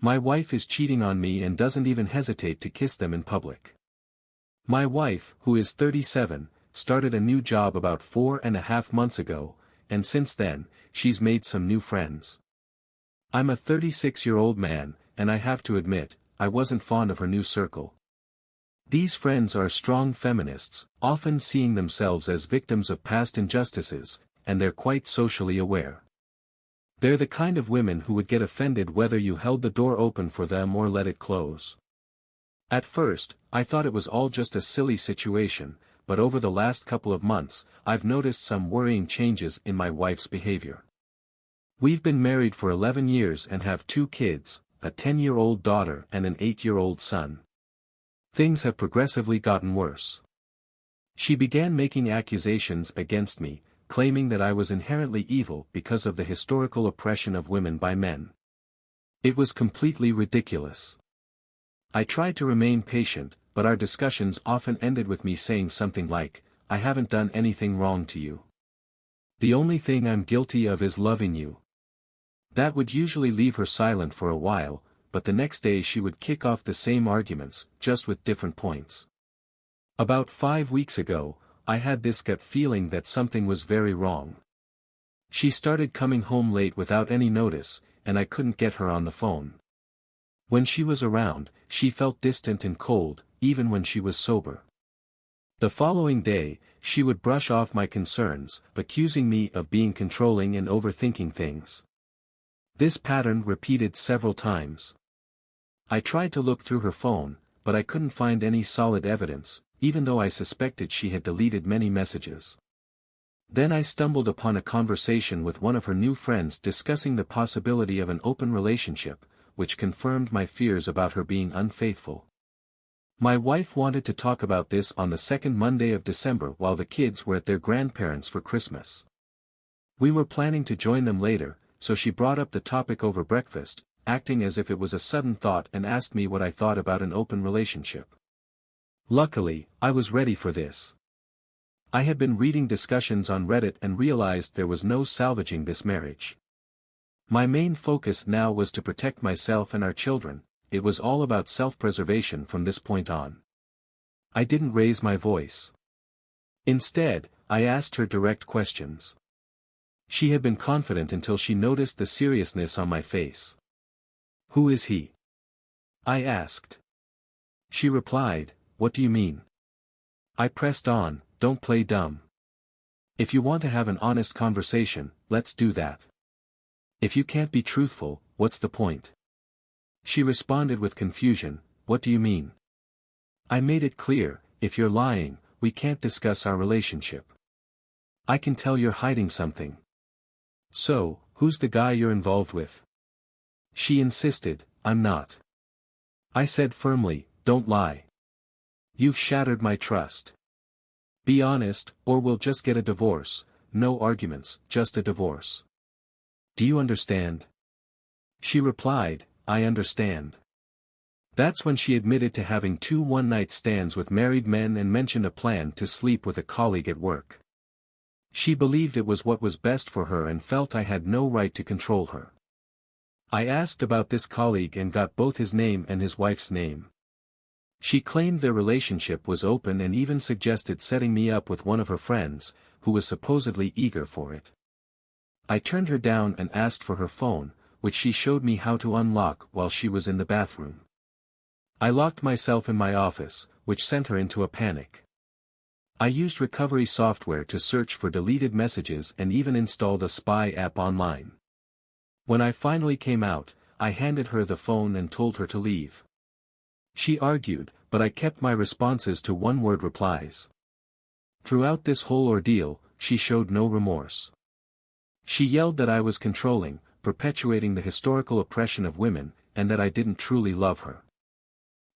My wife is cheating on me and doesn't even hesitate to kiss them in public. My wife, who is 37, started a new job about 4.5 months ago, and since then, she's made some new friends. I'm a 36-year-old man, and I have to admit, I wasn't fond of her new circle. These friends are strong feminists, often seeing themselves as victims of past injustices, and they're quite socially aware. They're the kind of women who would get offended whether you held the door open for them or let it close. At first, I thought it was all just a silly situation, but over the last couple of months, I've noticed some worrying changes in my wife's behavior. We've been married for 11 years and have 2 kids, a 10-year-old daughter and an 8-year-old son. Things have progressively gotten worse. She began making accusations against me, claiming that I was inherently evil because of the historical oppression of women by men. It was completely ridiculous. I tried to remain patient, but our discussions often ended with me saying something like, "I haven't done anything wrong to you. The only thing I'm guilty of is loving you." That would usually leave her silent for a while, but the next day she would kick off the same arguments, just with different points. About 5 weeks ago, I had this gut feeling that something was very wrong. She started coming home late without any notice, and I couldn't get her on the phone. When she was around, she felt distant and cold, even when she was sober. The following day, she would brush off my concerns, accusing me of being controlling and overthinking things. This pattern repeated several times. I tried to look through her phone, but I couldn't find any solid evidence, even though I suspected she had deleted many messages. Then I stumbled upon a conversation with one of her new friends discussing the possibility of an open relationship, which confirmed my fears about her being unfaithful. My wife wanted to talk about this on the second Monday of December while the kids were at their grandparents' for Christmas. We were planning to join them later, so she brought up the topic over breakfast, acting as if it was a sudden thought, and asked me what I thought about an open relationship. Luckily, I was ready for this. I had been reading discussions on Reddit and realized there was no salvaging this marriage. My main focus now was to protect myself and our children. It was all about self-preservation from this point on. I didn't raise my voice. Instead, I asked her direct questions. She had been confident until she noticed the seriousness on my face. "Who is he?" I asked. She replied, "What do you mean?" I pressed on, "Don't play dumb. If you want to have an honest conversation, let's do that. If you can't be truthful, what's the point?" She responded with confusion, "What do you mean?" I made it clear, "If you're lying, we can't discuss our relationship. I can tell you're hiding something. So, who's the guy you're involved with?" She insisted, "I'm not." I said firmly, "Don't lie. You've shattered my trust. Be honest, or we'll just get a divorce, no arguments, just a divorce. Do you understand?" She replied, "I understand." That's when she admitted to having 2 one-night stands with married men and mentioned a plan to sleep with a colleague at work. She believed it was what was best for her and felt I had no right to control her. I asked about this colleague and got both his name and his wife's name. She claimed their relationship was open and even suggested setting me up with one of her friends, who was supposedly eager for it. I turned her down and asked for her phone, which she showed me how to unlock while she was in the bathroom. I locked myself in my office, which sent her into a panic. I used recovery software to search for deleted messages and even installed a spy app online. When I finally came out, I handed her the phone and told her to leave. She argued, but I kept my responses to one-word replies. Throughout this whole ordeal, she showed no remorse. She yelled that I was controlling, perpetuating the historical oppression of women, and that I didn't truly love her.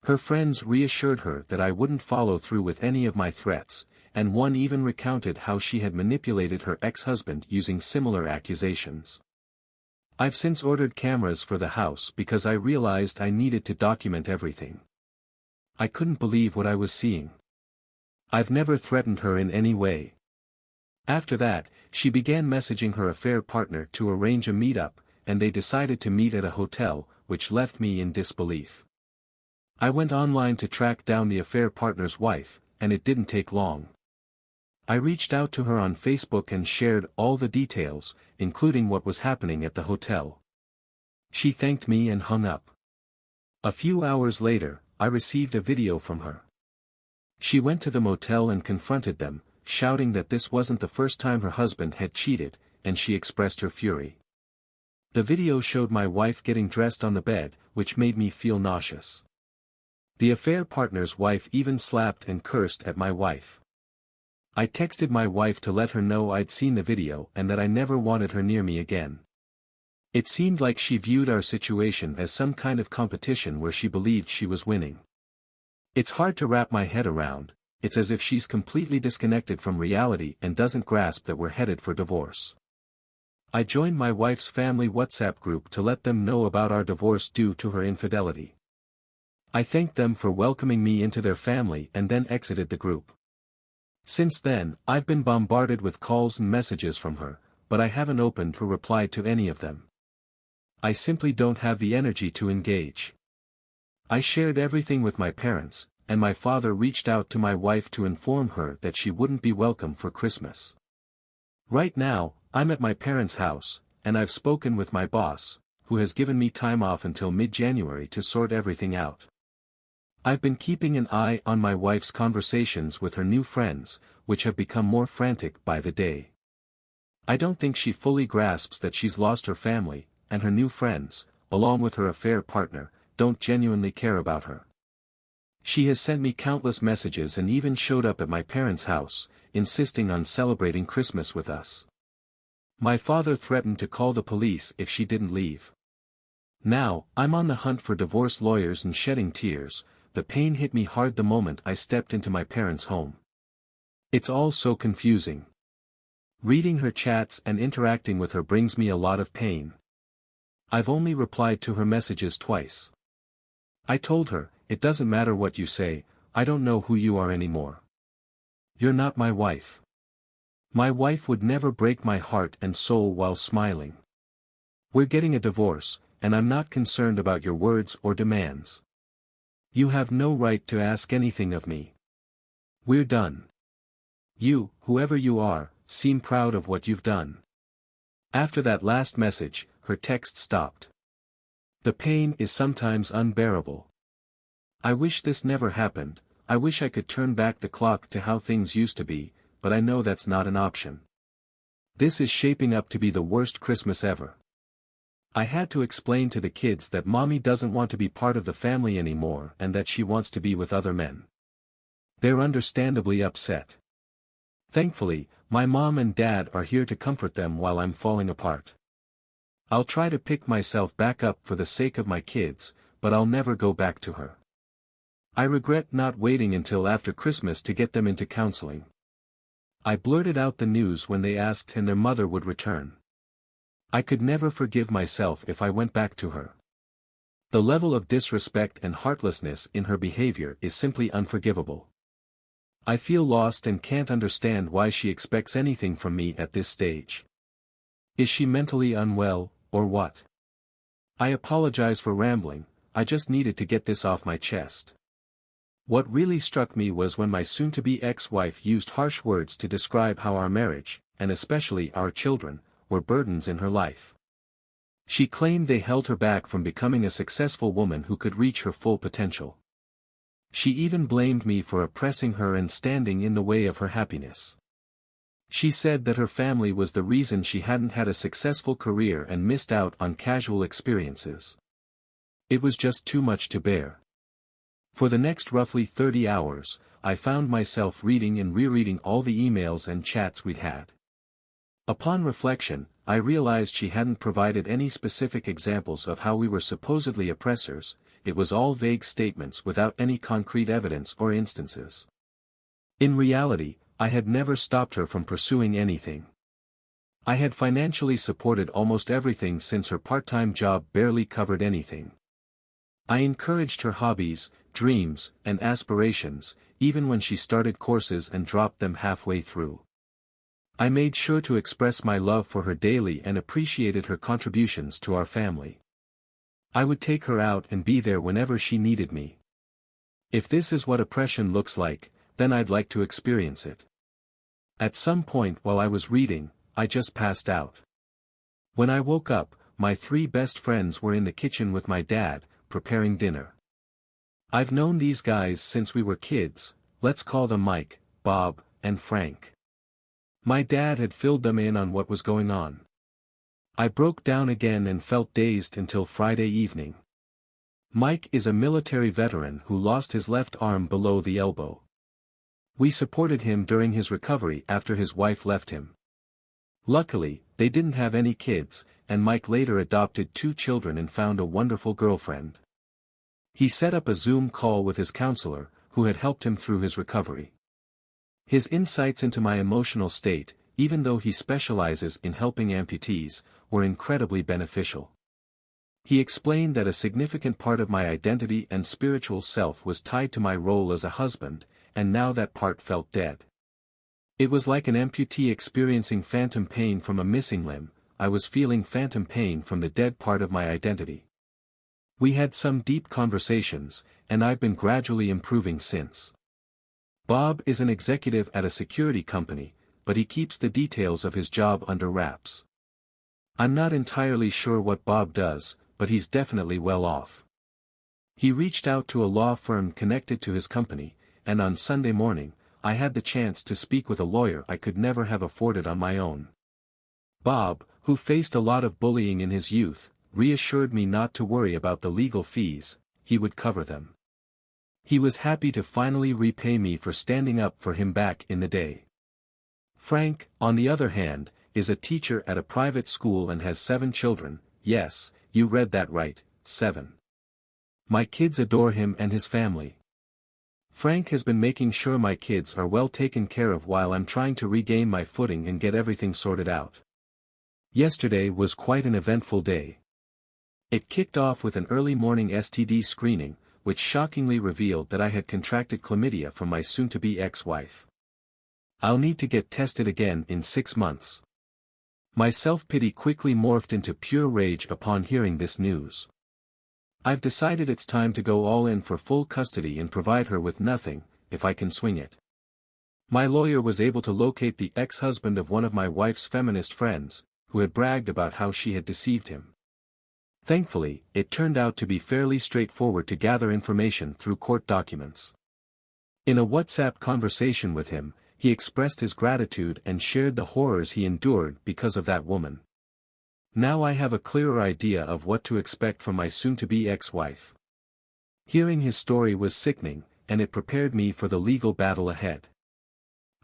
Her friends reassured her that I wouldn't follow through with any of my threats, and one even recounted how she had manipulated her ex-husband using similar accusations. I've since ordered cameras for the house because I realized I needed to document everything. I couldn't believe what I was seeing. I've never threatened her in any way. After that, she began messaging her affair partner to arrange a meetup, and they decided to meet at a hotel, which left me in disbelief. I went online to track down the affair partner's wife, and it didn't take long. I reached out to her on Facebook and shared all the details, including what was happening at the hotel. She thanked me and hung up. A few hours later, I received a video from her. She went to the motel and confronted them, shouting that this wasn't the first time her husband had cheated, and she expressed her fury. The video showed my wife getting dressed on the bed, which made me feel nauseous. The affair partner's wife even slapped and cursed at my wife. I texted my wife to let her know I'd seen the video and that I never wanted her near me again. It seemed like she viewed our situation as some kind of competition where she believed she was winning. It's hard to wrap my head around. It's as if she's completely disconnected from reality and doesn't grasp that we're headed for divorce. I joined my wife's family WhatsApp group to let them know about our divorce due to her infidelity. I thanked them for welcoming me into their family and then exited the group. Since then, I've been bombarded with calls and messages from her, but I haven't opened or replied to any of them. I simply don't have the energy to engage. I shared everything with my parents, and my father reached out to my wife to inform her that she wouldn't be welcome for Christmas. Right now, I'm at my parents' house, and I've spoken with my boss, who has given me time off until mid-January to sort everything out. I've been keeping an eye on my wife's conversations with her new friends, which have become more frantic by the day. I don't think she fully grasps that she's lost her family, and her new friends, along with her affair partner, don't genuinely care about her. She has sent me countless messages and even showed up at my parents' house, insisting on celebrating Christmas with us. My father threatened to call the police if she didn't leave. Now, I'm on the hunt for divorce lawyers and shedding tears. The pain hit me hard the moment I stepped into my parents' home. It's all so confusing. Reading her chats and interacting with her brings me a lot of pain. I've only replied to her messages twice. I told her, "It doesn't matter what you say, I don't know who you are anymore. You're not my wife. My wife would never break my heart and soul while smiling. We're getting a divorce, and I'm not concerned about your words or demands. You have no right to ask anything of me. We're done. You, whoever you are, seem proud of what you've done." After that last message, her text stopped. The pain is sometimes unbearable. I wish this never happened. I wish I could turn back the clock to how things used to be, but I know that's not an option. This is shaping up to be the worst Christmas ever. I had to explain to the kids that mommy doesn't want to be part of the family anymore and that she wants to be with other men. They're understandably upset. Thankfully, my mom and dad are here to comfort them while I'm falling apart. I'll try to pick myself back up for the sake of my kids, but I'll never go back to her. I regret not waiting until after Christmas to get them into counseling. I blurted out the news when they asked and their mother would return. I could never forgive myself if I went back to her. The level of disrespect and heartlessness in her behavior is simply unforgivable. I feel lost and can't understand why she expects anything from me at this stage. Is she mentally unwell, or what? I apologize for rambling, I just needed to get this off my chest. What really struck me was when my soon-to-be ex-wife used harsh words to describe how our marriage, and especially our children, were burdens in her life. She claimed they held her back from becoming a successful woman who could reach her full potential. She even blamed me for oppressing her and standing in the way of her happiness. She said that her family was the reason she hadn't had a successful career and missed out on casual experiences. It was just too much to bear. For the next roughly 30 hours, I found myself reading and rereading all the emails and chats we'd had. Upon reflection, I realized she hadn't provided any specific examples of how we were supposedly oppressors. It was all vague statements without any concrete evidence or instances. In reality, I had never stopped her from pursuing anything. I had financially supported almost everything since her part-time job barely covered anything. I encouraged her hobbies, dreams, and aspirations, even when she started courses and dropped them halfway through. I made sure to express my love for her daily and appreciated her contributions to our family. I would take her out and be there whenever she needed me. If this is what oppression looks like, then I'd like to experience it. At some point while I was reading, I just passed out. When I woke up, my 3 best friends were in the kitchen with my dad, preparing dinner. I've known these guys since we were kids, let's call them Mike, Bob, and Frank. My dad had filled them in on what was going on. I broke down again and felt dazed until Friday evening. Mike is a military veteran who lost his left arm below the elbow. We supported him during his recovery after his wife left him. Luckily, they didn't have any kids, and Mike later adopted 2 children and found a wonderful girlfriend. He set up a Zoom call with his counselor, who had helped him through his recovery. His insights into my emotional state, even though he specializes in helping amputees, were incredibly beneficial. He explained that a significant part of my identity and spiritual self was tied to my role as a husband, and now that part felt dead. It was like an amputee experiencing phantom pain from a missing limb. I was feeling phantom pain from the dead part of my identity. We had some deep conversations, and I've been gradually improving since. Bob is an executive at a security company, but he keeps the details of his job under wraps. I'm not entirely sure what Bob does, but he's definitely well off. He reached out to a law firm connected to his company, and on Sunday morning, I had the chance to speak with a lawyer I could never have afforded on my own. Bob, who faced a lot of bullying in his youth, reassured me not to worry about the legal fees, he would cover them. He was happy to finally repay me for standing up for him back in the day. Frank, on the other hand, is a teacher at a private school and has 7 children. Yes, you read that right, 7. My kids adore him and his family. Frank has been making sure my kids are well taken care of while I'm trying to regain my footing and get everything sorted out. Yesterday was quite an eventful day. It kicked off with an early morning STD screening, which shockingly revealed that I had contracted chlamydia from my soon-to-be ex-wife. I'll need to get tested again in 6 months. My self-pity quickly morphed into pure rage upon hearing this news. I've decided it's time to go all in for full custody and provide her with nothing, if I can swing it. My lawyer was able to locate the ex-husband of one of my wife's feminist friends, who had bragged about how she had deceived him. Thankfully, it turned out to be fairly straightforward to gather information through court documents. In a WhatsApp conversation with him, he expressed his gratitude and shared the horrors he endured because of that woman. Now I have a clearer idea of what to expect from my soon-to-be ex-wife. Hearing his story was sickening, and it prepared me for the legal battle ahead.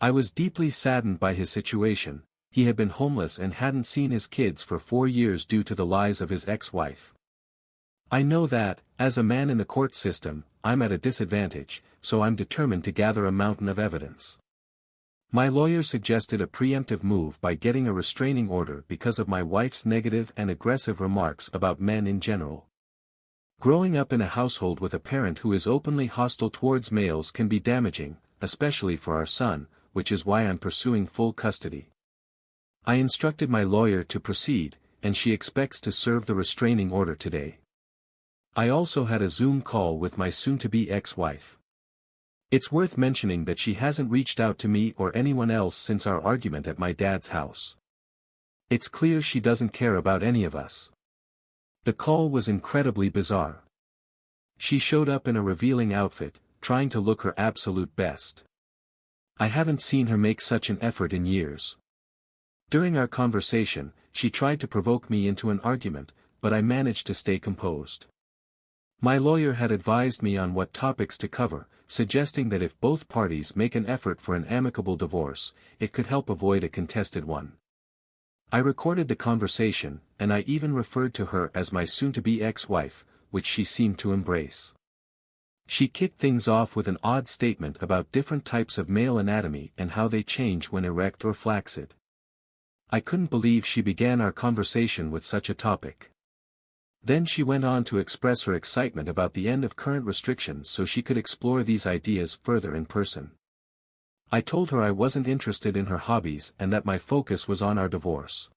I was deeply saddened by his situation. He had been homeless and hadn't seen his kids for 4 years due to the lies of his ex-wife. I know that, as a man in the court system, I'm at a disadvantage, so I'm determined to gather a mountain of evidence. My lawyer suggested a preemptive move by getting a restraining order because of my wife's negative and aggressive remarks about men in general. Growing up in a household with a parent who is openly hostile towards males can be damaging, especially for our son, which is why I'm pursuing full custody. I instructed my lawyer to proceed, and she expects to serve the restraining order today. I also had a Zoom call with my soon-to-be ex-wife. It's worth mentioning that she hasn't reached out to me or anyone else since our argument at my dad's house. It's clear she doesn't care about any of us. The call was incredibly bizarre. She showed up in a revealing outfit, trying to look her absolute best. I haven't seen her make such an effort in years. During our conversation, she tried to provoke me into an argument, but I managed to stay composed. My lawyer had advised me on what topics to cover, suggesting that if both parties make an effort for an amicable divorce, it could help avoid a contested one. I recorded the conversation, and I even referred to her as my soon-to-be ex-wife, which she seemed to embrace. She kicked things off with an odd statement about different types of male anatomy and how they change when erect or flaccid. I couldn't believe she began our conversation with such a topic. Then she went on to express her excitement about the end of current restrictions so she could explore these ideas further in person. I told her I wasn't interested in her hobbies and that my focus was on our divorce.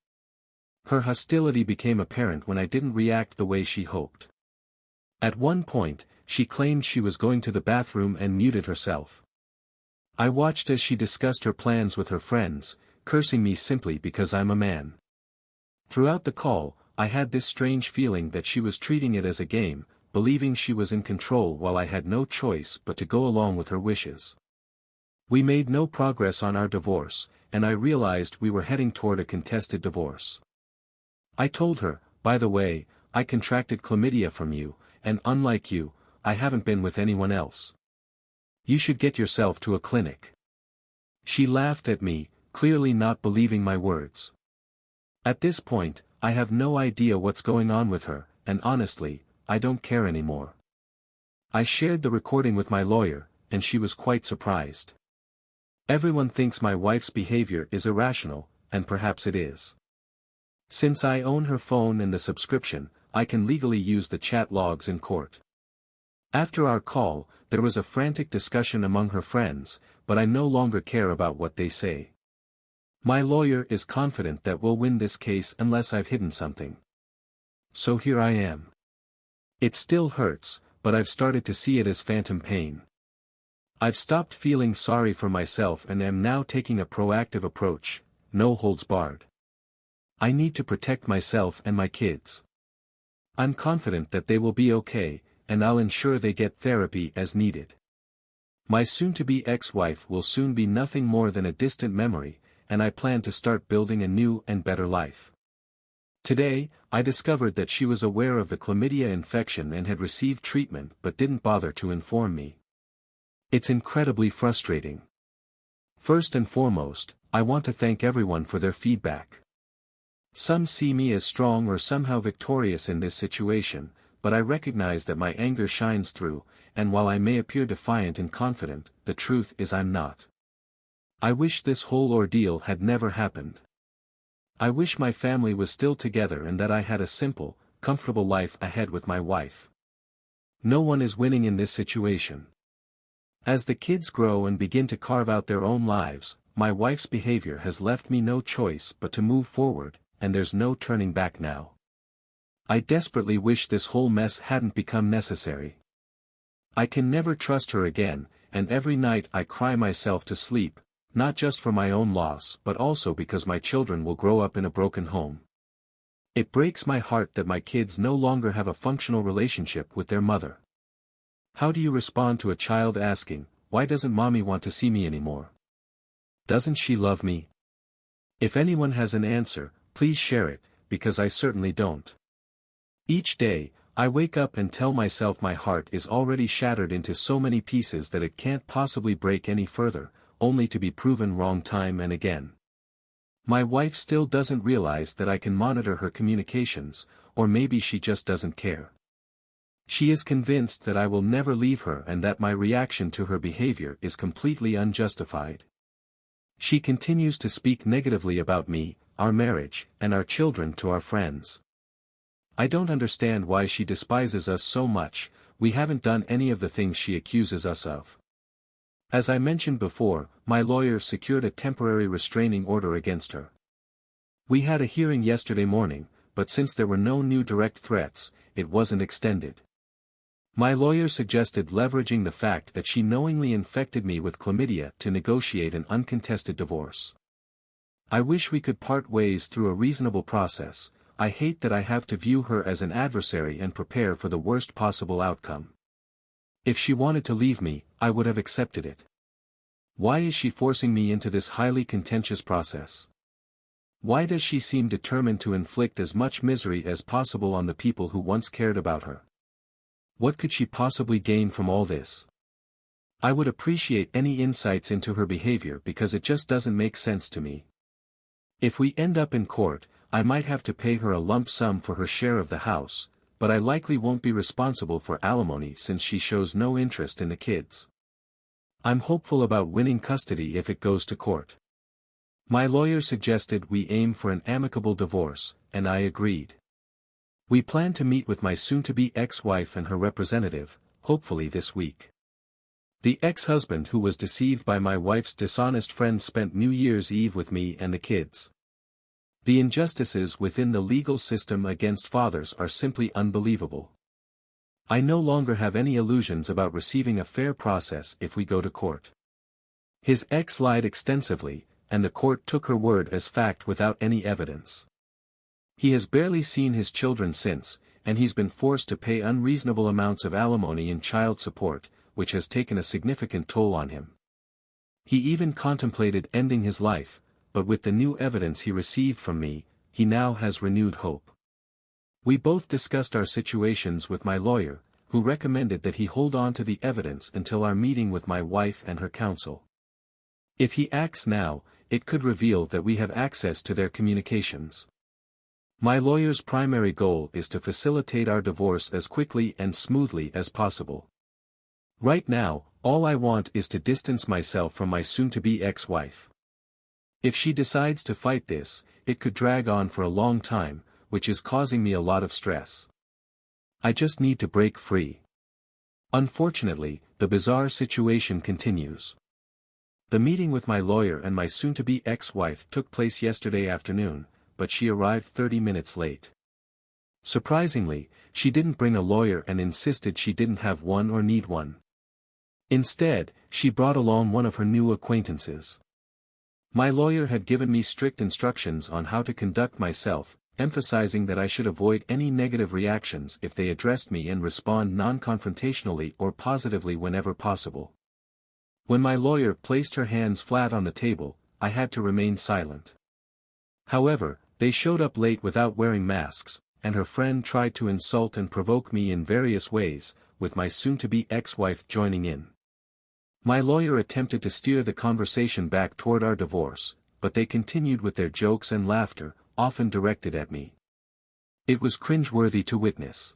Her hostility became apparent when I didn't react the way she hoped. At one point, she claimed she was going to the bathroom and muted herself. I watched as she discussed her plans with her friends, cursing me simply because I'm a man. Throughout the call, I had this strange feeling that she was treating it as a game, believing she was in control while I had no choice but to go along with her wishes. We made no progress on our divorce, and I realized we were heading toward a contested divorce. I told her, by the way, I contracted chlamydia from you, and unlike you, I haven't been with anyone else. You should get yourself to a clinic. She laughed at me, clearly not believing my words. At this point, I have no idea what's going on with her, and honestly, I don't care anymore. I shared the recording with my lawyer, and she was quite surprised. Everyone thinks my wife's behavior is irrational, and perhaps it is. Since I own her phone and the subscription, I can legally use the chat logs in court. After our call, there was a frantic discussion among her friends, but I no longer care about what they say. My lawyer is confident that we'll win this case unless I've hidden something. So here I am. It still hurts, but I've started to see it as phantom pain. I've stopped feeling sorry for myself and am now taking a proactive approach, no holds barred. I need to protect myself and my kids. I'm confident that they will be okay, and I'll ensure they get therapy as needed. My soon-to-be ex-wife will soon be nothing more than a distant memory, and I plan to start building a new and better life. Today, I discovered that she was aware of the chlamydia infection and had received treatment but didn't bother to inform me. It's incredibly frustrating. First and foremost, I want to thank everyone for their feedback. Some see me as strong or somehow victorious in this situation, but I recognize that my anger shines through, and while I may appear defiant and confident, the truth is I'm not. I wish this whole ordeal had never happened. I wish my family was still together and that I had a simple, comfortable life ahead with my wife. No one is winning in this situation. As the kids grow and begin to carve out their own lives, my wife's behavior has left me no choice but to move forward, and there's no turning back now. I desperately wish this whole mess hadn't become necessary. I can never trust her again, and every night I cry myself to sleep, not just for my own loss but also because my children will grow up in a broken home. It breaks my heart that my kids no longer have a functional relationship with their mother. How do you respond to a child asking, "Why doesn't mommy want to see me anymore? Doesn't she love me?" If anyone has an answer, please share it, because I certainly don't. Each day, I wake up and tell myself my heart is already shattered into so many pieces that it can't possibly break any further, only to be proven wrong time and again. My wife still doesn't realize that I can monitor her communications, or maybe she just doesn't care. She is convinced that I will never leave her and that my reaction to her behavior is completely unjustified. She continues to speak negatively about me, our marriage, and our children to our friends. I don't understand why she despises us so much. We haven't done any of the things she accuses us of. As I mentioned before, my lawyer secured a temporary restraining order against her. We had a hearing yesterday morning, but since there were no new direct threats, it wasn't extended. My lawyer suggested leveraging the fact that she knowingly infected me with chlamydia to negotiate an uncontested divorce. I wish we could part ways through a reasonable process. I hate that I have to view her as an adversary and prepare for the worst possible outcome. If she wanted to leave me, I would have accepted it. Why is she forcing me into this highly contentious process? Why does she seem determined to inflict as much misery as possible on the people who once cared about her? What could she possibly gain from all this? I would appreciate any insights into her behavior because it just doesn't make sense to me. If we end up in court, I might have to pay her a lump sum for her share of the house, but I likely won't be responsible for alimony since she shows no interest in the kids. I'm hopeful about winning custody if it goes to court. My lawyer suggested we aim for an amicable divorce, and I agreed. We plan to meet with my soon-to-be ex-wife and her representative, hopefully this week. The ex-husband who was deceived by my wife's dishonest friend spent New Year's Eve with me and the kids. The injustices within the legal system against fathers are simply unbelievable. I no longer have any illusions about receiving a fair process if we go to court. His ex lied extensively, and the court took her word as fact without any evidence. He has barely seen his children since, and he's been forced to pay unreasonable amounts of alimony and child support, which has taken a significant toll on him. He even contemplated ending his life, but with the new evidence he received from me, he now has renewed hope. We both discussed our situations with my lawyer, who recommended that he hold on to the evidence until our meeting with my wife and her counsel. If he acts now, it could reveal that we have access to their communications. My lawyer's primary goal is to facilitate our divorce as quickly and smoothly as possible. Right now, all I want is to distance myself from my soon-to-be ex-wife. If she decides to fight this, it could drag on for a long time, which is causing me a lot of stress. I just need to break free. Unfortunately, the bizarre situation continues. The meeting with my lawyer and my soon-to-be ex-wife took place yesterday afternoon, but she arrived 30 minutes late. Surprisingly, she didn't bring a lawyer and insisted she didn't have one or need one. Instead, she brought along one of her new acquaintances. My lawyer had given me strict instructions on how to conduct myself, emphasizing that I should avoid any negative reactions if they addressed me and respond non-confrontationally or positively whenever possible. When my lawyer placed her hands flat on the table, I had to remain silent. However, they showed up late without wearing masks, and her friend tried to insult and provoke me in various ways, with my soon-to-be ex-wife joining in. My lawyer attempted to steer the conversation back toward our divorce, but they continued with their jokes and laughter, often directed at me. It was cringeworthy to witness.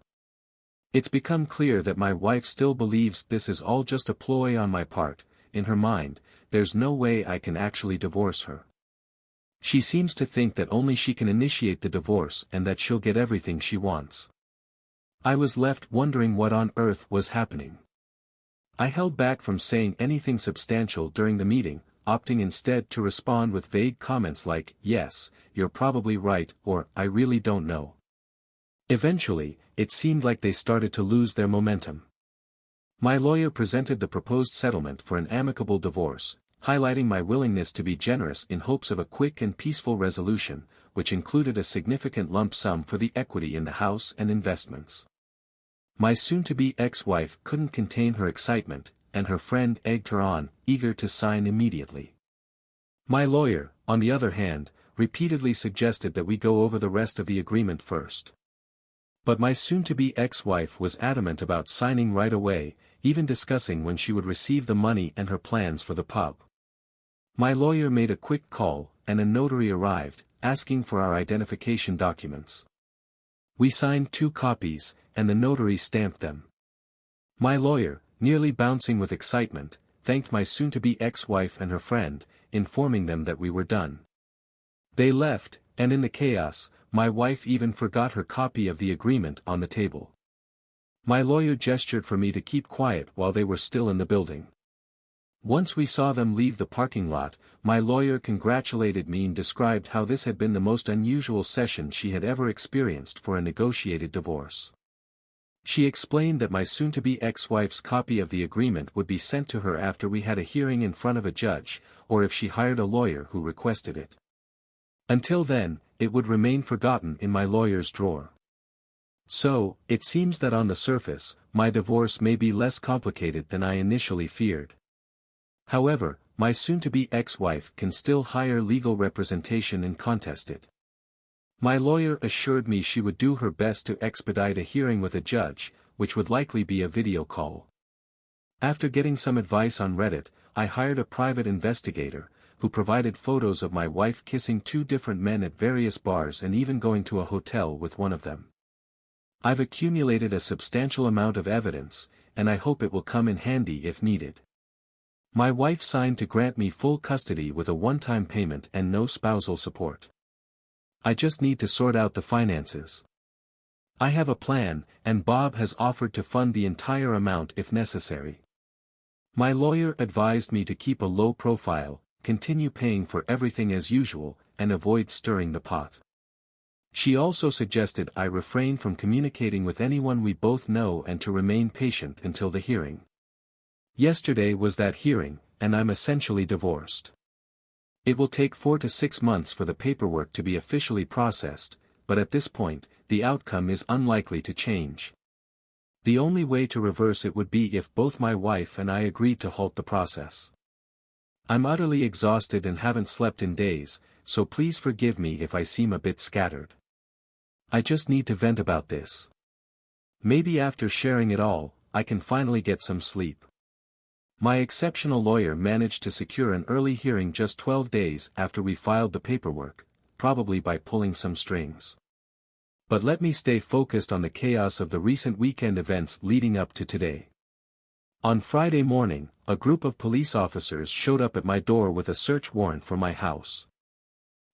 It's become clear that my wife still believes this is all just a ploy on my part. In her mind, there's no way I can actually divorce her. She seems to think that only she can initiate the divorce and that she'll get everything she wants. I was left wondering what on earth was happening. I held back from saying anything substantial during the meeting, opting instead to respond with vague comments like, "Yes, you're probably right," or "I really don't know." Eventually, it seemed like they started to lose their momentum. My lawyer presented the proposed settlement for an amicable divorce, highlighting my willingness to be generous in hopes of a quick and peaceful resolution, which included a significant lump sum for the equity in the house and investments. My soon-to-be ex-wife couldn't contain her excitement, and her friend egged her on, eager to sign immediately. My lawyer, on the other hand, repeatedly suggested that we go over the rest of the agreement first. But my soon-to-be ex-wife was adamant about signing right away, even discussing when she would receive the money and her plans for the pub. My lawyer made a quick call, and a notary arrived, asking for our identification documents. We signed 2 copies, and the notary stamped them. My lawyer, nearly bouncing with excitement, thanked my soon-to-be ex-wife and her friend, informing them that we were done. They left, and in the chaos, my wife even forgot her copy of the agreement on the table. My lawyer gestured for me to keep quiet while they were still in the building. Once we saw them leave the parking lot, my lawyer congratulated me and described how this had been the most unusual session she had ever experienced for a negotiated divorce. She explained that my soon-to-be ex-wife's copy of the agreement would be sent to her after we had a hearing in front of a judge, or if she hired a lawyer who requested it. Until then, it would remain forgotten in my lawyer's drawer. So, it seems that on the surface, my divorce may be less complicated than I initially feared. However, my soon-to-be ex-wife can still hire legal representation and contest it. My lawyer assured me she would do her best to expedite a hearing with a judge, which would likely be a video call. After getting some advice on Reddit, I hired a private investigator, who provided photos of my wife kissing 2 different men at various bars and even going to a hotel with one of them. I've accumulated a substantial amount of evidence, and I hope it will come in handy if needed. My wife signed to grant me full custody with a one-time payment and no spousal support. I just need to sort out the finances. I have a plan, and Bob has offered to fund the entire amount if necessary. My lawyer advised me to keep a low profile, continue paying for everything as usual, and avoid stirring the pot. She also suggested I refrain from communicating with anyone we both know and to remain patient until the hearing. Yesterday was that hearing, and I'm essentially divorced. It will take 4 to 6 months for the paperwork to be officially processed, but at this point, the outcome is unlikely to change. The only way to reverse it would be if both my wife and I agreed to halt the process. I'm utterly exhausted and haven't slept in days, so please forgive me if I seem a bit scattered. I just need to vent about this. Maybe after sharing it all, I can finally get some sleep. My exceptional lawyer managed to secure an early hearing just 12 days after we filed the paperwork, probably by pulling some strings. But let me stay focused on the chaos of the recent weekend events leading up to today. On Friday morning, a group of police officers showed up at my door with a search warrant for my house.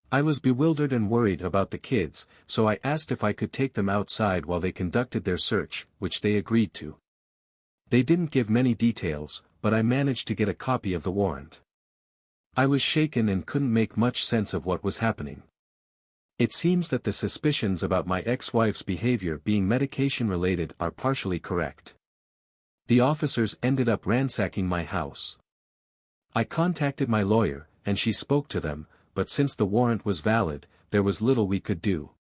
I was bewildered and worried about the kids, so I asked if I could take them outside while they conducted their search, which they agreed to. They didn't give many details, but I managed to get a copy of the warrant. I was shaken and couldn't make much sense of what was happening. It seems that the suspicions about my ex-wife's behavior being medication-related are partially correct. The officers ended up ransacking my house. I contacted my lawyer, and she spoke to them, but since the warrant was valid, there was little we could do.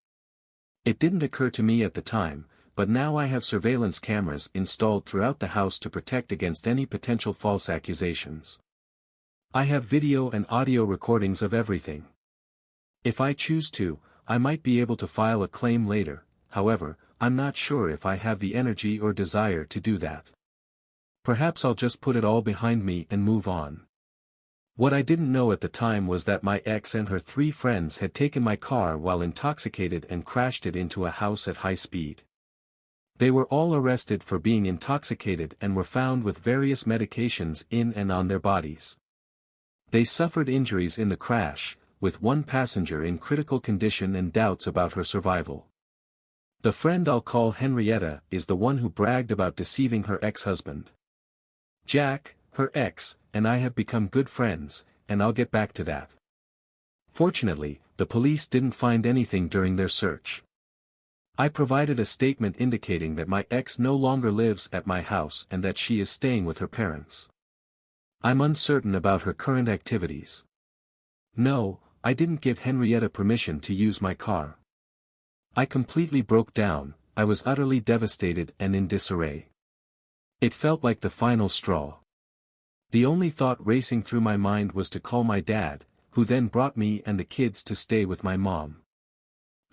It didn't occur to me at the time, but now I have surveillance cameras installed throughout the house to protect against any potential false accusations. I have video and audio recordings of everything. If I choose to, I might be able to file a claim later, however, I'm not sure if I have the energy or desire to do that. Perhaps I'll just put it all behind me and move on. What I didn't know at the time was that my ex and her 3 friends had taken my car while intoxicated and crashed it into a house at high speed. They were all arrested for being intoxicated and were found with various medications in and on their bodies. They suffered injuries in the crash, with one passenger in critical condition and doubts about her survival. The friend I'll call Henrietta is the one who bragged about deceiving her ex-husband. Jack, her ex, and I have become good friends, and I'll get back to that. Fortunately, the police didn't find anything during their search. I provided a statement indicating that my ex no longer lives at my house and that she is staying with her parents. I'm uncertain about her current activities. No, I didn't give Henrietta permission to use my car. I completely broke down, I was utterly devastated and in disarray. It felt like the final straw. The only thought racing through my mind was to call my dad, who then brought me and the kids to stay with my mom.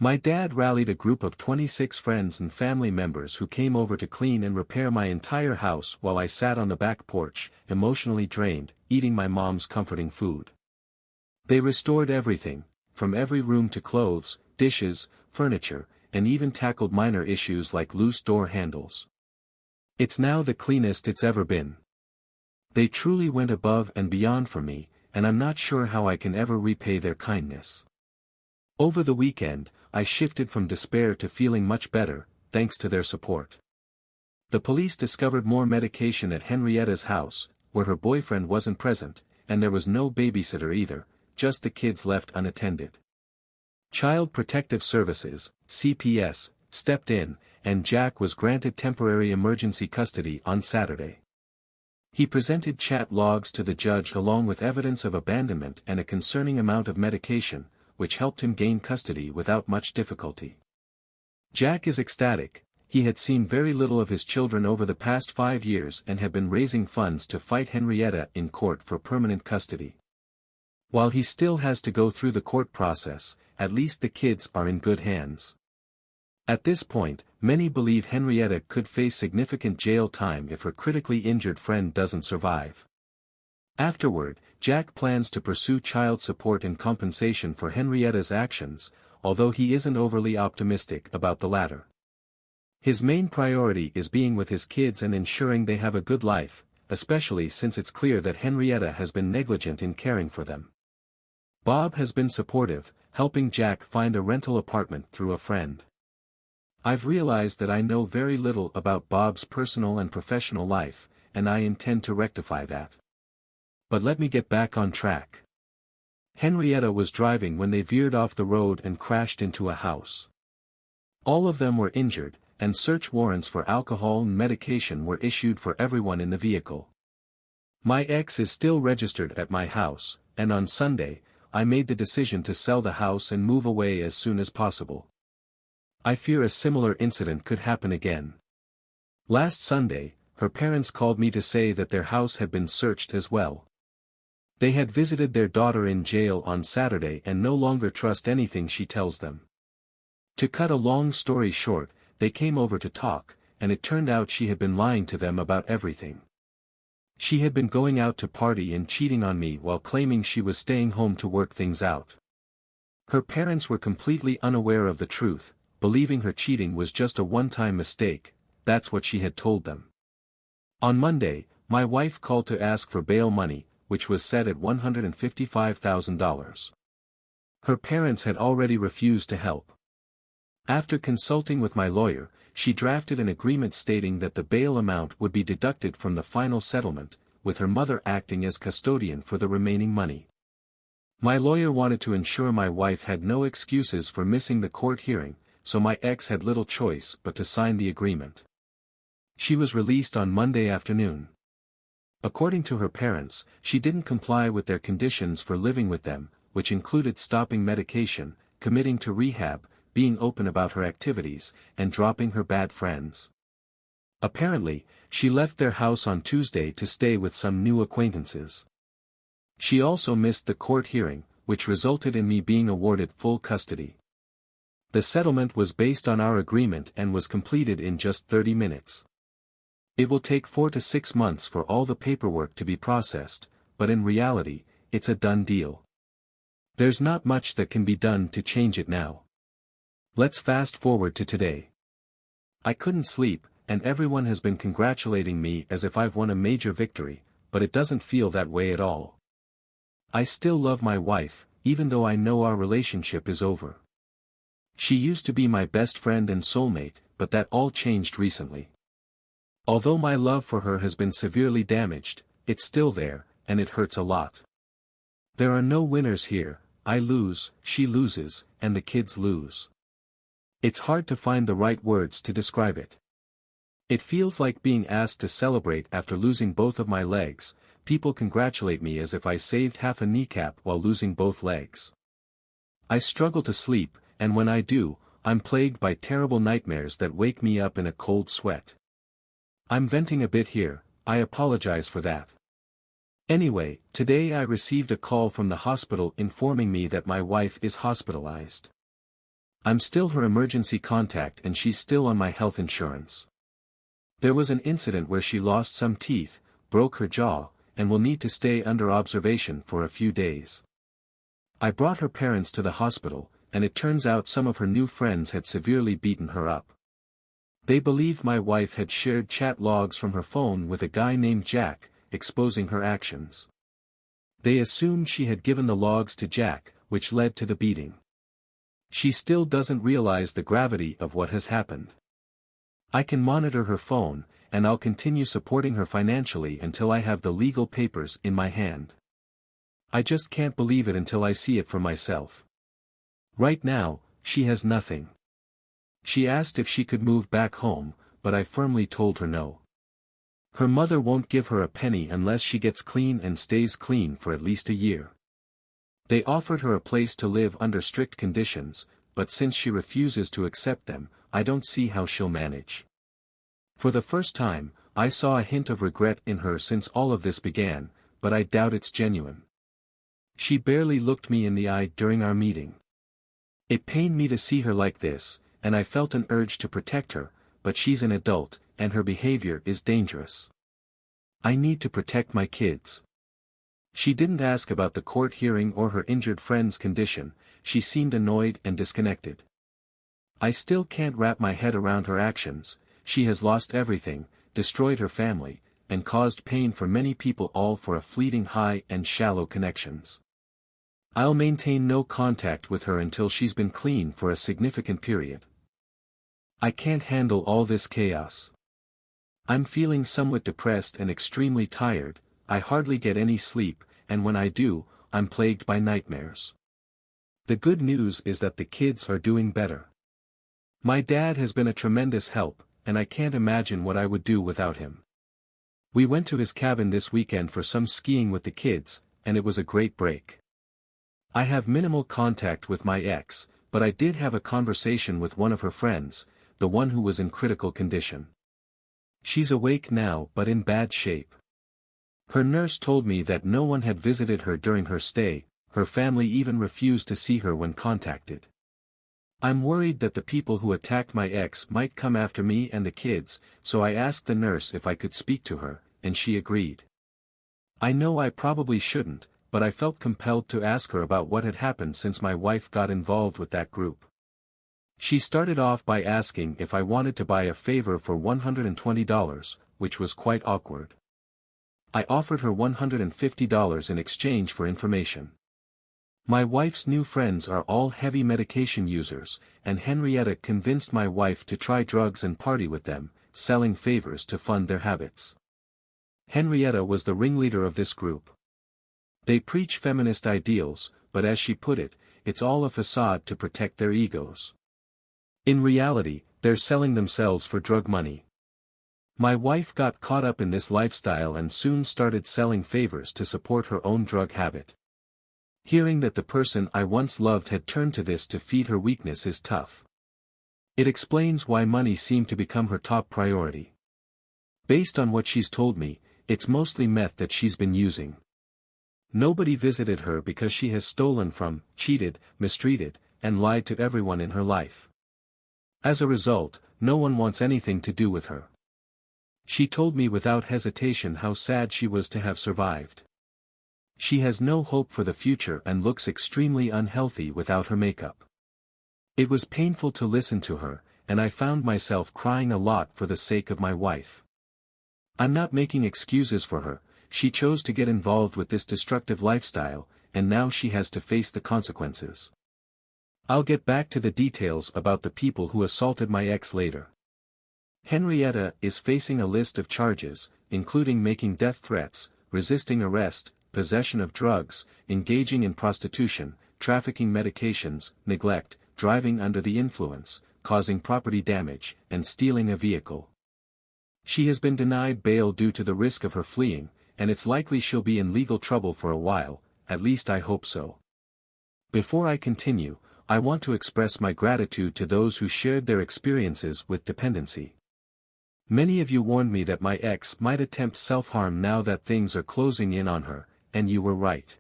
My dad rallied a group of 26 friends and family members who came over to clean and repair my entire house while I sat on the back porch, emotionally drained, eating my mom's comforting food. They restored everything, from every room to clothes, dishes, furniture, and even tackled minor issues like loose door handles. It's now the cleanest it's ever been. They truly went above and beyond for me, and I'm not sure how I can ever repay their kindness. Over the weekend, I shifted from despair to feeling much better, thanks to their support. The police discovered more medication at Henrietta's house, where her boyfriend wasn't present, and there was no babysitter either, just the kids left unattended. Child Protective Services, CPS, stepped in, and Jack was granted temporary emergency custody on Saturday. He presented chat logs to the judge along with evidence of abandonment and a concerning amount of medication, which helped him gain custody without much difficulty. Jack is ecstatic. He had seen very little of his children over the past 5 years and had been raising funds to fight Henrietta in court for permanent custody. While he still has to go through the court process, at least the kids are in good hands. At this point, many believe Henrietta could face significant jail time if her critically injured friend doesn't survive. Afterward, Jack plans to pursue child support and compensation for Henrietta's actions, although he isn't overly optimistic about the latter. His main priority is being with his kids and ensuring they have a good life, especially since it's clear that Henrietta has been negligent in caring for them. Bob has been supportive, helping Jack find a rental apartment through a friend. I've realized that I know very little about Bob's personal and professional life, and I intend to rectify that. But let me get back on track. Henrietta was driving when they veered off the road and crashed into a house. All of them were injured, and search warrants for alcohol and medication were issued for everyone in the vehicle. My ex is still registered at my house, and on Sunday, I made the decision to sell the house and move away as soon as possible. I fear a similar incident could happen again. Last Sunday, her parents called me to say that their house had been searched as well. They had visited their daughter in jail on Saturday and no longer trust anything she tells them. To cut a long story short, they came over to talk, and it turned out she had been lying to them about everything. She had been going out to party and cheating on me while claiming she was staying home to work things out. Her parents were completely unaware of the truth, believing her cheating was just a one-time mistake. That's what she had told them. On Monday, my wife called to ask for bail money, which was set at $155,000. Her parents had already refused to help. After consulting with my lawyer, she drafted an agreement stating that the bail amount would be deducted from the final settlement, with her mother acting as custodian for the remaining money. My lawyer wanted to ensure my wife had no excuses for missing the court hearing, so my ex had little choice but to sign the agreement. She was released on Monday afternoon. According to her parents, she didn't comply with their conditions for living with them, which included stopping medication, committing to rehab, being open about her activities, and dropping her bad friends. Apparently, she left their house on Tuesday to stay with some new acquaintances. She also missed the court hearing, which resulted in me being awarded full custody. The settlement was based on our agreement and was completed in just 30 minutes. It will take 4 to 6 months for all the paperwork to be processed, but in reality, it's a done deal. There's not much that can be done to change it now. Let's fast forward to today. I couldn't sleep, and everyone has been congratulating me as if I've won a major victory, but it doesn't feel that way at all. I still love my wife, even though I know our relationship is over. She used to be my best friend and soulmate, but that all changed recently. Although my love for her has been severely damaged, it's still there, and it hurts a lot. There are no winners here. I lose, she loses, and the kids lose. It's hard to find the right words to describe it. It feels like being asked to celebrate after losing both of my legs. People congratulate me as if I saved half a kneecap while losing both legs. I struggle to sleep, and when I do, I'm plagued by terrible nightmares that wake me up in a cold sweat. I'm venting a bit here, I apologize for that. Anyway, today I received a call from the hospital informing me that my wife is hospitalized. I'm still her emergency contact and she's still on my health insurance. There was an incident where she lost some teeth, broke her jaw, and will need to stay under observation for a few days. I brought her parents to the hospital, and it turns out some of her new friends had severely beaten her up. They believed my wife had shared chat logs from her phone with a guy named Jack, exposing her actions. They assumed she had given the logs to Jack, which led to the beating. She still doesn't realize the gravity of what has happened. I can monitor her phone, and I'll continue supporting her financially until I have the legal papers in my hand. I just can't believe it until I see it for myself. Right now, she has nothing. She asked if she could move back home, but I firmly told her no. Her mother won't give her a penny unless she gets clean and stays clean for at least a year. They offered her a place to live under strict conditions, but since she refuses to accept them, I don't see how she'll manage. For the first time, I saw a hint of regret in her since all of this began, but I doubt it's genuine. She barely looked me in the eye during our meeting. It pained me to see her like this, and I felt an urge to protect her, but she's an adult, and her behavior is dangerous. I need to protect my kids. She didn't ask about the court hearing or her injured friend's condition. She seemed annoyed and disconnected. I still can't wrap my head around her actions. She has lost everything, destroyed her family, and caused pain for many people, all for a fleeting high and shallow connections. I'll maintain no contact with her until she's been clean for a significant period. I can't handle all this chaos. I'm feeling somewhat depressed and extremely tired. I hardly get any sleep, and when I do, I'm plagued by nightmares. The good news is that the kids are doing better. My dad has been a tremendous help, and I can't imagine what I would do without him. We went to his cabin this weekend for some skiing with the kids, and it was a great break. I have minimal contact with my ex, but I did have a conversation with one of her friends, the one who was in critical condition. She's awake now but in bad shape. Her nurse told me that no one had visited her during her stay, her family even refused to see her when contacted. I'm worried that the people who attacked my ex might come after me and the kids, so I asked the nurse if I could speak to her, and she agreed. I know I probably shouldn't, but I felt compelled to ask her about what had happened since my wife got involved with that group. She started off by asking if I wanted to buy a favor for $120, which was quite awkward. I offered her $150 in exchange for information. My wife's new friends are all heavy medication users, and Henrietta convinced my wife to try drugs and party with them, selling favors to fund their habits. Henrietta was the ringleader of this group. They preach feminist ideals, but as she put it, it's all a facade to protect their egos. In reality, they're selling themselves for drug money. My wife got caught up in this lifestyle and soon started selling favors to support her own drug habit. Hearing that the person I once loved had turned to this to feed her weakness is tough. It explains why money seemed to become her top priority. Based on what she's told me, it's mostly meth that she's been using. Nobody visited her because she has stolen from, cheated, mistreated, and lied to everyone in her life. As a result, no one wants anything to do with her. She told me without hesitation how sad she was to have survived. She has no hope for the future and looks extremely unhealthy without her makeup. It was painful to listen to her, and I found myself crying a lot for the sake of my wife. I'm not making excuses for her, she chose to get involved with this destructive lifestyle, and now she has to face the consequences. I'll get back to the details about the people who assaulted my ex later. Henrietta is facing a list of charges, including making death threats, resisting arrest, possession of drugs, engaging in prostitution, trafficking medications, neglect, driving under the influence, causing property damage, and stealing a vehicle. She has been denied bail due to the risk of her fleeing, and it's likely she'll be in legal trouble for a while, at least I hope so. Before I continue, I want to express my gratitude to those who shared their experiences with dependency. Many of you warned me that my ex might attempt self-harm now that things are closing in on her, and you were right.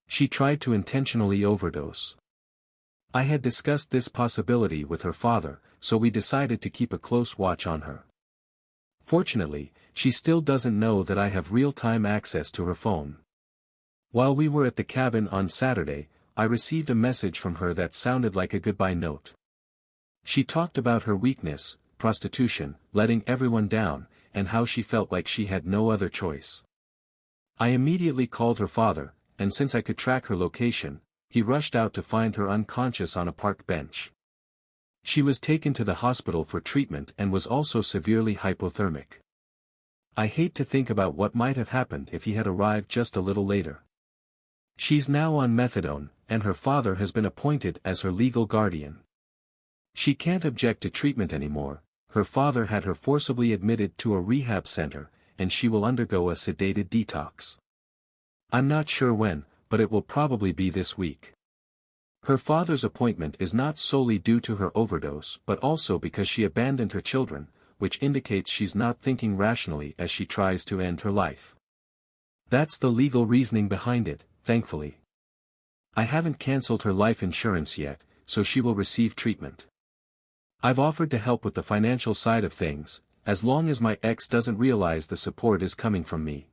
She tried to intentionally overdose. I had discussed this possibility with her father, so we decided to keep a close watch on her. Fortunately, she still doesn't know that I have real-time access to her phone. While we were at the cabin on Saturday, I received a message from her that sounded like a goodbye note. She talked about her weakness, prostitution, letting everyone down, and how she felt like she had no other choice. I immediately called her father, and since I could track her location, he rushed out to find her unconscious on a park bench. She was taken to the hospital for treatment and was also severely hypothermic. I hate to think about what might have happened if he had arrived just a little later. She's now on methadone, and her father has been appointed as her legal guardian. She can't object to treatment anymore. Her father had her forcibly admitted to a rehab center, and she will undergo a sedated detox. I'm not sure when, but it will probably be this week. Her father's appointment is not solely due to her overdose but also because she abandoned her children, which indicates she's not thinking rationally as she tries to end her life. That's the legal reasoning behind it, thankfully. I haven't cancelled her life insurance yet, so she will receive treatment. I've offered to help with the financial side of things, as long as my ex doesn't realize the support is coming from me.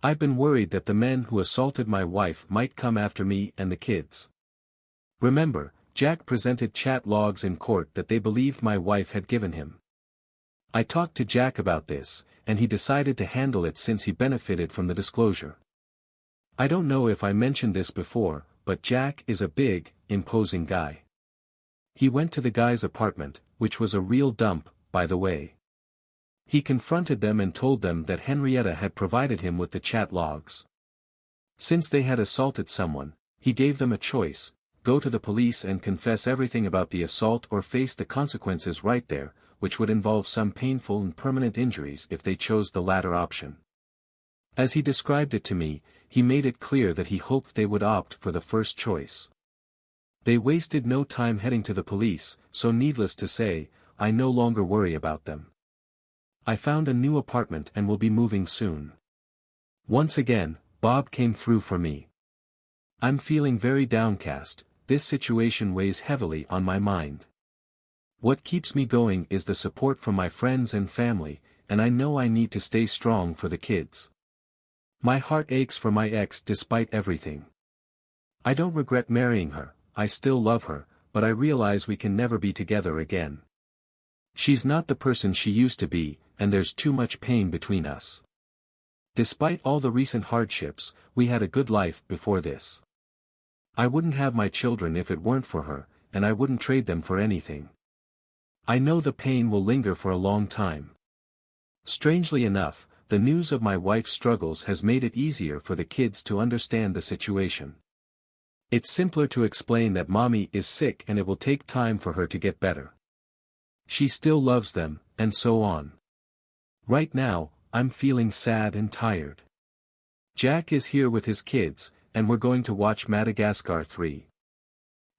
I've been worried that the men who assaulted my wife might come after me and the kids. Remember, Jack presented chat logs in court that they believed my wife had given him. I talked to Jack about this, and he decided to handle it since he benefited from the disclosure. I don't know if I mentioned this before, but Jack is a big, imposing guy. He went to the guy's apartment, which was a real dump, by the way. He confronted them and told them that Henrietta had provided him with the chat logs. Since they had assaulted someone, he gave them a choice: go to the police and confess everything about the assault or face the consequences right there, which would involve some painful and permanent injuries if they chose the latter option. As he described it to me, he made it clear that he hoped they would opt for the first choice. They wasted no time heading to the police, so needless to say, I no longer worry about them. I found a new apartment and will be moving soon. Once again, Bob came through for me. I'm feeling very downcast. This situation weighs heavily on my mind. What keeps me going is the support from my friends and family, and I know I need to stay strong for the kids. My heart aches for my ex despite everything. I don't regret marrying her, I still love her, but I realize we can never be together again. She's not the person she used to be, and there's too much pain between us. Despite all the recent hardships, we had a good life before this. I wouldn't have my children if it weren't for her, and I wouldn't trade them for anything. I know the pain will linger for a long time. Strangely enough, the news of my wife's struggles has made it easier for the kids to understand the situation. It's simpler to explain that mommy is sick and it will take time for her to get better. She still loves them, and so on. Right now, I'm feeling sad and tired. Jack is here with his kids, and we're going to watch Madagascar 3.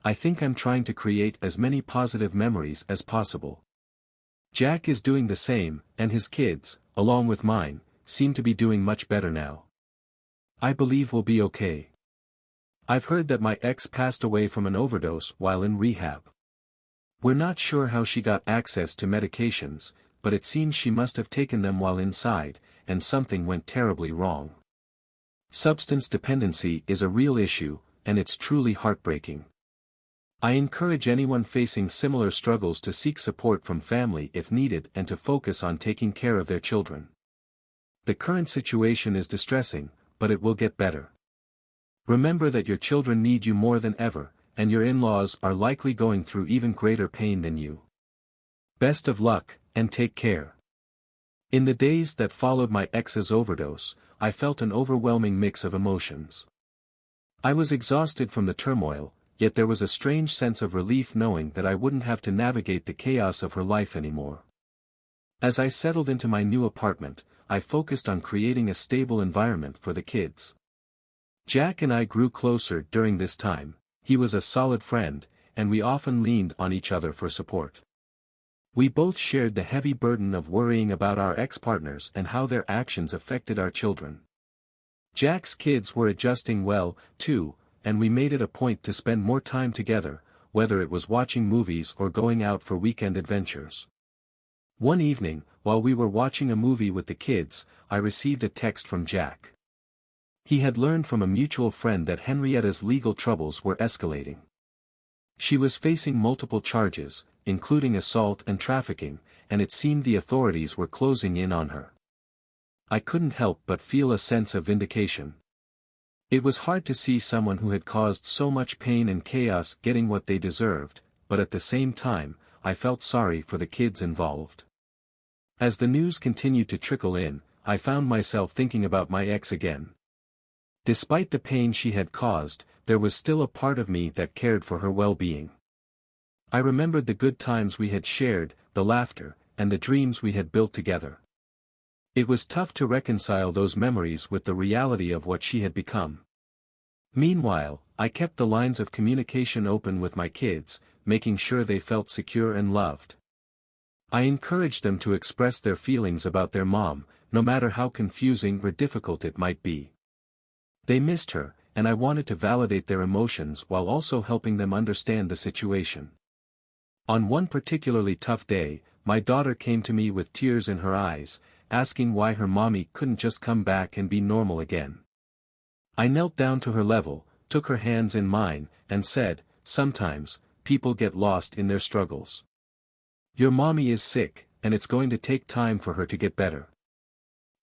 I think I'm trying to create as many positive memories as possible. Jack is doing the same, and his kids, along with mine, seem to be doing much better now. I believe we'll be okay. I've heard that my ex passed away from an overdose while in rehab. We're not sure how she got access to medications, but it seems she must have taken them while inside, and something went terribly wrong. Substance dependency is a real issue, and it's truly heartbreaking. I encourage anyone facing similar struggles to seek support from family if needed and to focus on taking care of their children. The current situation is distressing, but it will get better. Remember that your children need you more than ever, and your in-laws are likely going through even greater pain than you. Best of luck, and take care. In the days that followed my ex's overdose, I felt an overwhelming mix of emotions. I was exhausted from the turmoil, yet there was a strange sense of relief knowing that I wouldn't have to navigate the chaos of her life anymore. As I settled into my new apartment, I focused on creating a stable environment for the kids. Jack and I grew closer during this time. He was a solid friend, and we often leaned on each other for support. We both shared the heavy burden of worrying about our ex-partners and how their actions affected our children. Jack's kids were adjusting well, too, and we made it a point to spend more time together, whether it was watching movies or going out for weekend adventures. One evening, while we were watching a movie with the kids, I received a text from Jack. He had learned from a mutual friend that Henrietta's legal troubles were escalating. She was facing multiple charges, including assault and trafficking, and it seemed the authorities were closing in on her. I couldn't help but feel a sense of vindication. It was hard to see someone who had caused so much pain and chaos getting what they deserved, but at the same time, I felt sorry for the kids involved. As the news continued to trickle in, I found myself thinking about my ex again. Despite the pain she had caused, there was still a part of me that cared for her well-being. I remembered the good times we had shared, the laughter, and the dreams we had built together. It was tough to reconcile those memories with the reality of what she had become. Meanwhile, I kept the lines of communication open with my kids, making sure they felt secure and loved. I encouraged them to express their feelings about their mom, no matter how confusing or difficult it might be. They missed her, and I wanted to validate their emotions while also helping them understand the situation. On one particularly tough day, my daughter came to me with tears in her eyes, asking why her mommy couldn't just come back and be normal again. I knelt down to her level, took her hands in mine, and said, "Sometimes, people get lost in their struggles. Your mommy is sick, and it's going to take time for her to get better.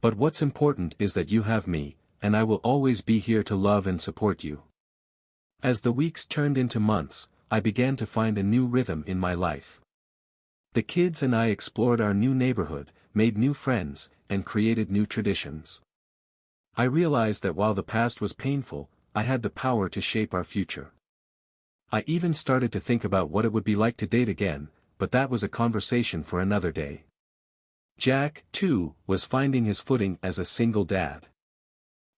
But what's important is that you have me, and I will always be here to love and support you." As the weeks turned into months, I began to find a new rhythm in my life. The kids and I explored our new neighborhood, made new friends, and created new traditions. I realized that while the past was painful, I had the power to shape our future. I even started to think about what it would be like to date again, but that was a conversation for another day. Jack, too, was finding his footing as a single dad.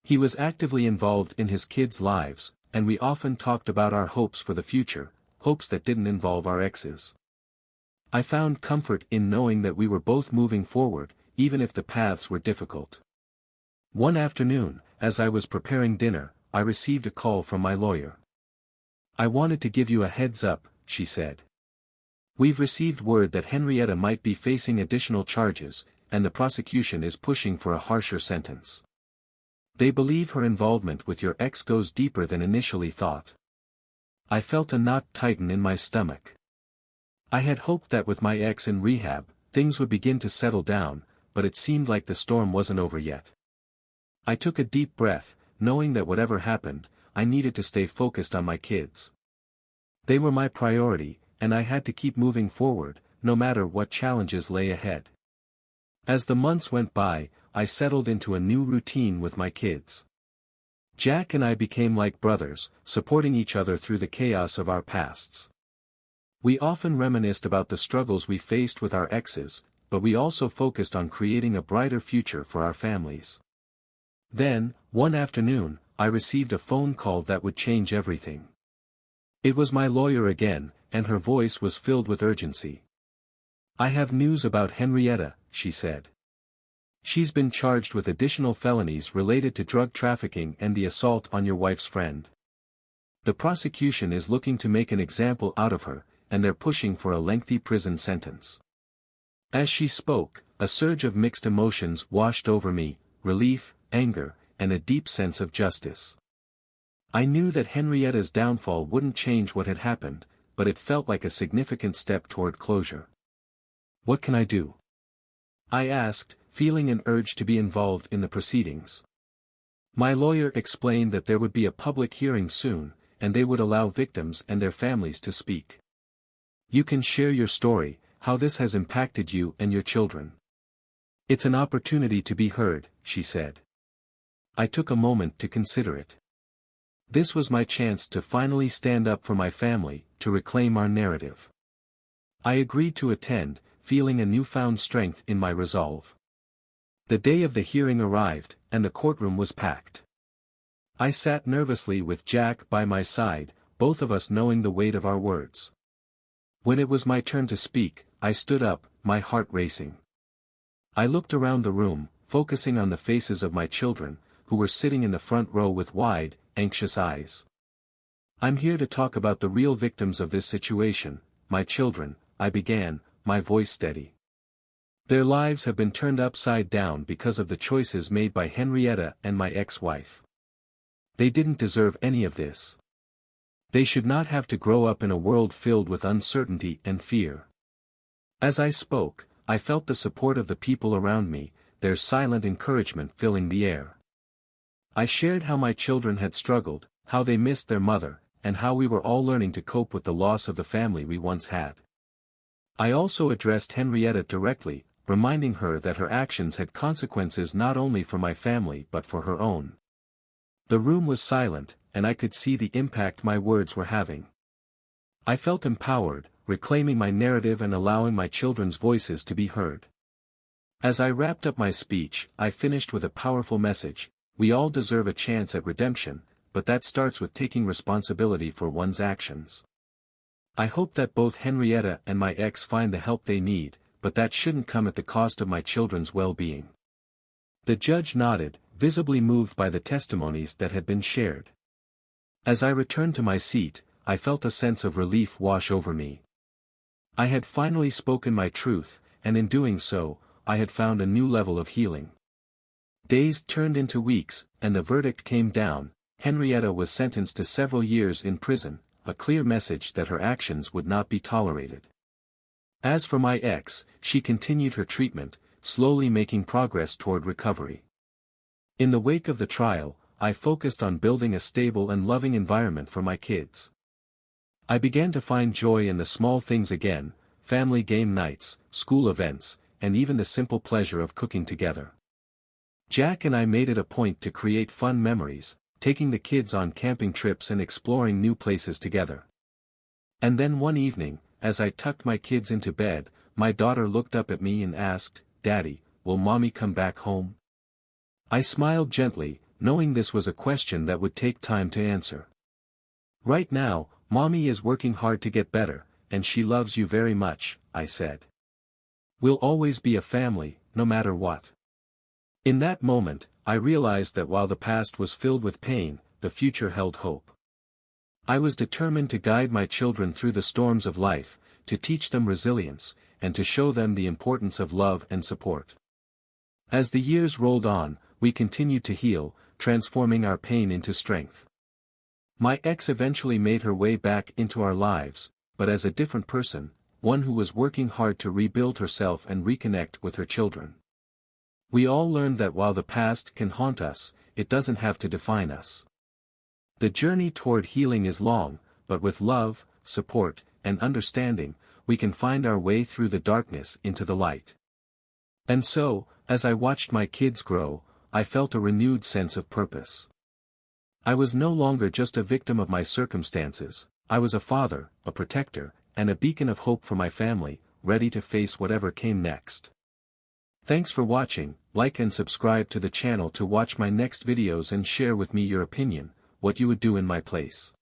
He was actively involved in his kids' lives, and we often talked about our hopes for the future, hopes that didn't involve our exes. I found comfort in knowing that we were both moving forward, even if the paths were difficult. One afternoon, as I was preparing dinner, I received a call from my lawyer. "I wanted to give you a heads up," she said. "We've received word that Henrietta might be facing additional charges, and the prosecution is pushing for a harsher sentence. They believe her involvement with your ex goes deeper than initially thought." I felt a knot tighten in my stomach. I had hoped that with my ex in rehab, things would begin to settle down, but it seemed like the storm wasn't over yet. I took a deep breath, knowing that whatever happened, I needed to stay focused on my kids. They were my priority, and I had to keep moving forward, no matter what challenges lay ahead. As the months went by, I settled into a new routine with my kids. Jack and I became like brothers, supporting each other through the chaos of our pasts. We often reminisced about the struggles we faced with our exes, but we also focused on creating a brighter future for our families. Then, one afternoon, I received a phone call that would change everything. It was my lawyer again, and her voice was filled with urgency. "I have news about Henrietta," she said. "She's been charged with additional felonies related to drug trafficking and the assault on your wife's friend. The prosecution is looking to make an example out of her, and they're pushing for a lengthy prison sentence." As she spoke, a surge of mixed emotions washed over me: relief, anger, and a deep sense of justice. I knew that Henrietta's downfall wouldn't change what had happened, but it felt like a significant step toward closure. "What can I do?" I asked, feeling an urge to be involved in the proceedings. My lawyer explained that there would be a public hearing soon, and they would allow victims and their families to speak. "You can share your story, how this has impacted you and your children. It's an opportunity to be heard," she said. I took a moment to consider it. This was my chance to finally stand up for my family, to reclaim our narrative. I agreed to attend, feeling a newfound strength in my resolve. The day of the hearing arrived, and the courtroom was packed. I sat nervously with Jack by my side, both of us knowing the weight of our words. When it was my turn to speak, I stood up, my heart racing. I looked around the room, focusing on the faces of my children, who were sitting in the front row with wide, anxious eyes. "I'm here to talk about the real victims of this situation, my children," I began, my voice steady. "Their lives have been turned upside down because of the choices made by Henrietta and my ex-wife. They didn't deserve any of this. They should not have to grow up in a world filled with uncertainty and fear." As I spoke, I felt the support of the people around me, their silent encouragement filling the air. I shared how my children had struggled, how they missed their mother, and how we were all learning to cope with the loss of the family we once had. I also addressed Henrietta directly, reminding her that her actions had consequences not only for my family but for her own. The room was silent, and I could see the impact my words were having. I felt empowered, reclaiming my narrative and allowing my children's voices to be heard. As I wrapped up my speech, I finished with a powerful message: we all deserve a chance at redemption, but that starts with taking responsibility for one's actions. I hope that both Henrietta and my ex find the help they need, but that shouldn't come at the cost of my children's well-being. The judge nodded, visibly moved by the testimonies that had been shared. As I returned to my seat, I felt a sense of relief wash over me. I had finally spoken my truth, and in doing so, I had found a new level of healing. Days turned into weeks, and the verdict came down. Henrietta was sentenced to several years in prison, a clear message that her actions would not be tolerated. As for my ex, she continued her treatment, slowly making progress toward recovery. In the wake of the trial, I focused on building a stable and loving environment for my kids. I began to find joy in the small things again: family game nights, school events, and even the simple pleasure of cooking together. Jack and I made it a point to create fun memories, taking the kids on camping trips and exploring new places together. And then one evening, as I tucked my kids into bed, my daughter looked up at me and asked, "Daddy, will Mommy come back home?" I smiled gently, knowing this was a question that would take time to answer. "Right now, Mommy is working hard to get better, and she loves you very much," I said. "We'll always be a family, no matter what." In that moment, I realized that while the past was filled with pain, the future held hope. I was determined to guide my children through the storms of life, to teach them resilience, and to show them the importance of love and support. As the years rolled on, we continued to heal, transforming our pain into strength. My ex eventually made her way back into our lives, but as a different person, one who was working hard to rebuild herself and reconnect with her children. We all learned that while the past can haunt us, it doesn't have to define us. The journey toward healing is long, but with love, support, and understanding, we can find our way through the darkness into the light. And so, as I watched my kids grow, I felt a renewed sense of purpose. I was no longer just a victim of my circumstances, I was a father, a protector, and a beacon of hope for my family, ready to face whatever came next. Thanks for watching. Like and subscribe to the channel to watch my next videos and share with me your opinion, what you would do in my place.